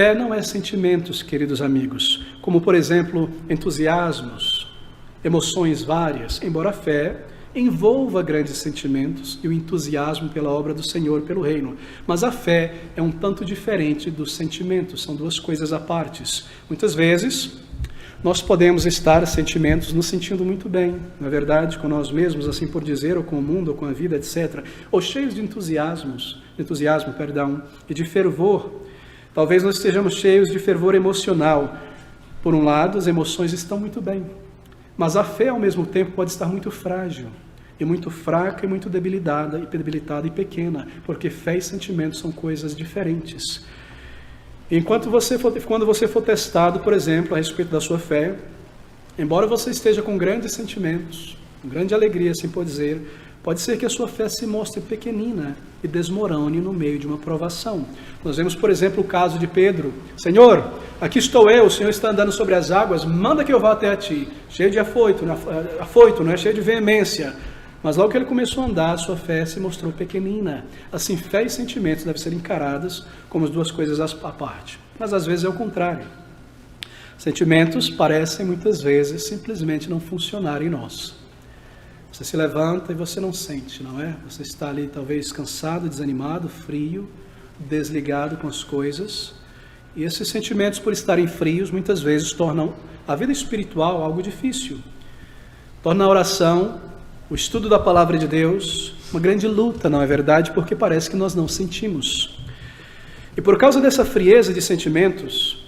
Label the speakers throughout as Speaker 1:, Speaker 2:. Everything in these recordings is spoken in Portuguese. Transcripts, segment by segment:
Speaker 1: Fé não é sentimentos, queridos amigos, como, por exemplo, entusiasmos, emoções várias, embora a fé envolva grandes sentimentos e o entusiasmo pela obra do Senhor, pelo reino. Mas a fé é um tanto diferente dos sentimentos, são duas coisas à parte. Muitas vezes, nós podemos estar sentimentos nos sentindo muito bem, na verdade, com nós mesmos, assim por dizer, ou com o mundo, ou com a vida, etc. Ou cheios de entusiasmo, e de fervor. Talvez nós estejamos cheios de fervor emocional. Por um lado, as emoções estão muito bem, mas a fé, ao mesmo tempo, pode estar muito frágil, e muito fraca, e muito debilitada e pequena, porque fé e sentimentos são coisas diferentes. Quando você for testado, por exemplo, a respeito da sua fé, embora você esteja com grandes sentimentos, com grande alegria, assim por dizer, pode ser que a sua fé se mostre pequenina e desmorone no meio de uma provação. Nós vemos, por exemplo, o caso de Pedro. Senhor, aqui estou eu, o Senhor está andando sobre as águas, manda que eu vá até a ti. Cheio de afoito, não é? Cheio de veemência. Mas logo que ele começou a andar, a sua fé se mostrou pequenina. Assim, fé e sentimentos devem ser encaradas como as duas coisas à parte. Mas às vezes é o contrário. Sentimentos parecem muitas vezes simplesmente não funcionar em nós. Você se levanta e você não sente, não é? Você está ali talvez cansado, desanimado, frio, desligado com as coisas. E esses sentimentos, por estarem frios, muitas vezes tornam a vida espiritual algo difícil. Torna a oração, o estudo da palavra de Deus, uma grande luta, não é verdade? Porque parece que nós não sentimos. E por causa dessa frieza de sentimentos,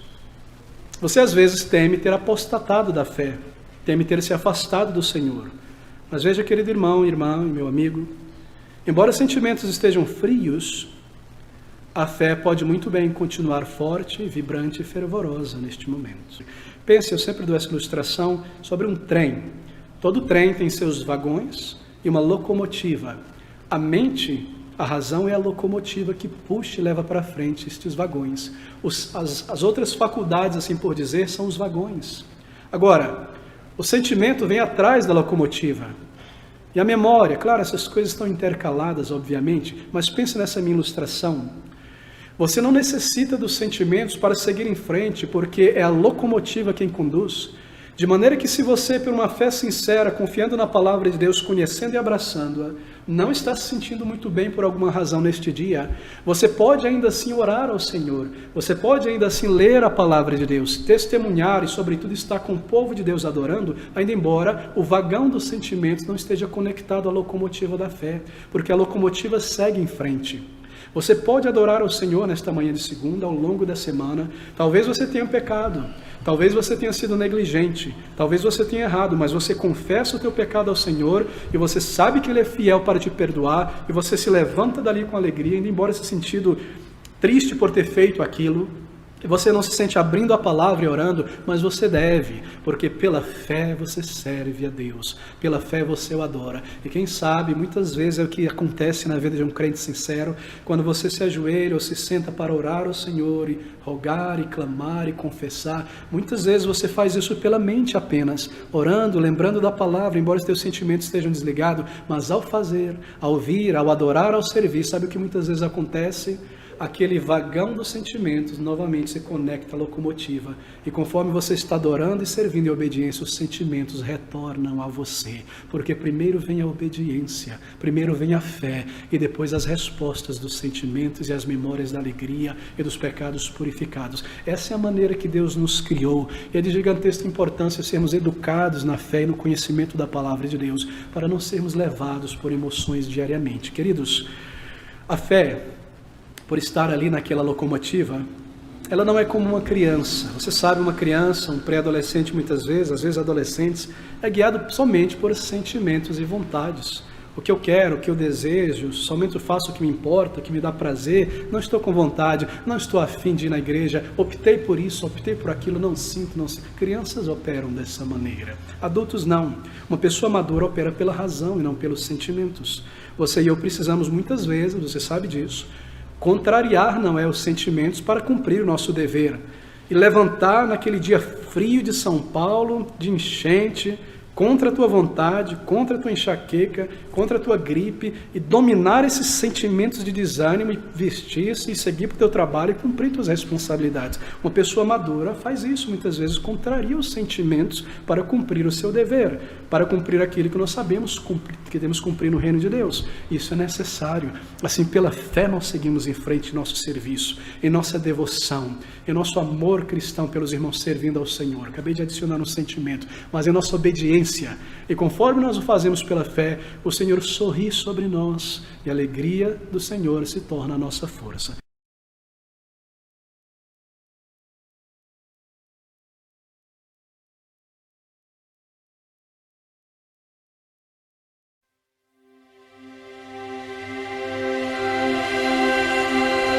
Speaker 1: você às vezes teme ter apostatado da fé, teme ter se afastado do Senhor. Mas veja, querido irmão, irmã e meu amigo, embora os sentimentos estejam frios, a fé pode muito bem continuar forte, vibrante e fervorosa neste momento. Pense, eu sempre dou essa ilustração sobre um trem. Todo trem tem seus vagões e uma locomotiva. A mente, a razão é a locomotiva que puxa e leva para frente estes vagões. As outras faculdades, assim por dizer, são os vagões. Agora, o sentimento vem atrás da locomotiva. E a memória, claro, essas coisas estão intercaladas, obviamente, mas pense nessa minha ilustração. Você não necessita dos sentimentos para seguir em frente, porque é a locomotiva quem conduz. De maneira que se você, por uma fé sincera, confiando na palavra de Deus, conhecendo e abraçando-a, não está se sentindo muito bem por alguma razão neste dia, você pode ainda assim orar ao Senhor, você pode ainda assim ler a palavra de Deus, testemunhar e sobretudo estar com o povo de Deus adorando, ainda embora o vagão dos sentimentos não esteja conectado à locomotiva da fé, porque a locomotiva segue em frente. Você pode adorar ao Senhor nesta manhã de segunda, ao longo da semana. Talvez você tenha pecado, talvez você tenha sido negligente, talvez você tenha errado, mas você confessa o teu pecado ao Senhor e você sabe que Ele é fiel para te perdoar e você se levanta dali com alegria, indo embora se sentindo triste por ter feito aquilo. E você não se sente abrindo a palavra e orando, mas você deve, porque pela fé você serve a Deus, pela fé você o adora. E quem sabe, muitas vezes é o que acontece na vida de um crente sincero, quando você se ajoelha ou se senta para orar ao Senhor e rogar e clamar e confessar, muitas vezes você faz isso pela mente apenas, orando, lembrando da palavra, embora os teus sentimentos estejam desligados, mas ao fazer, ao ouvir, ao adorar, ao servir, sabe o que muitas vezes acontece? Aquele vagão dos sentimentos novamente se conecta à locomotiva. E conforme você está adorando e servindo em obediência, os sentimentos retornam a você. Porque primeiro vem a obediência, primeiro vem a fé, e depois as respostas dos sentimentos e as memórias da alegria e dos pecados purificados. Essa é a maneira que Deus nos criou. E é de gigantesca importância sermos educados na fé e no conhecimento da palavra de Deus, para não sermos levados por emoções diariamente. Queridos, a fé, por estar ali naquela locomotiva, ela não é como uma criança. Você sabe, uma criança, um pré-adolescente muitas vezes, às vezes adolescentes, é guiado somente por sentimentos e vontades. O que eu quero, o que eu desejo, somente eu faço o que me importa, o que me dá prazer, não estou com vontade, não estou afim de ir na igreja, optei por isso, optei por aquilo, não sinto, não sinto. Crianças operam dessa maneira, adultos não. Uma pessoa madura opera pela razão e não pelos sentimentos. Você e eu precisamos muitas vezes, você sabe disso, contrariar, não é, os sentimentos para cumprir o nosso dever. E levantar naquele dia frio de São Paulo, de enchente, contra a tua vontade, contra a tua enxaqueca, contra a tua gripe, e dominar esses sentimentos de desânimo e vestir-se e seguir para o teu trabalho e cumprir tuas responsabilidades. Uma pessoa madura faz isso, muitas vezes contraria os sentimentos para cumprir o seu dever, para cumprir aquilo que nós sabemos que temos que cumprir no reino de Deus. Isso é necessário. Assim, pela fé nós seguimos em frente em nosso serviço, em nossa devoção, em nosso amor cristão pelos irmãos servindo ao Senhor. Acabei de adicionar um sentimento, mas em nossa obediência. E conforme nós o fazemos pela fé, o Senhor sorri sobre nós e a alegria do Senhor se torna a nossa força.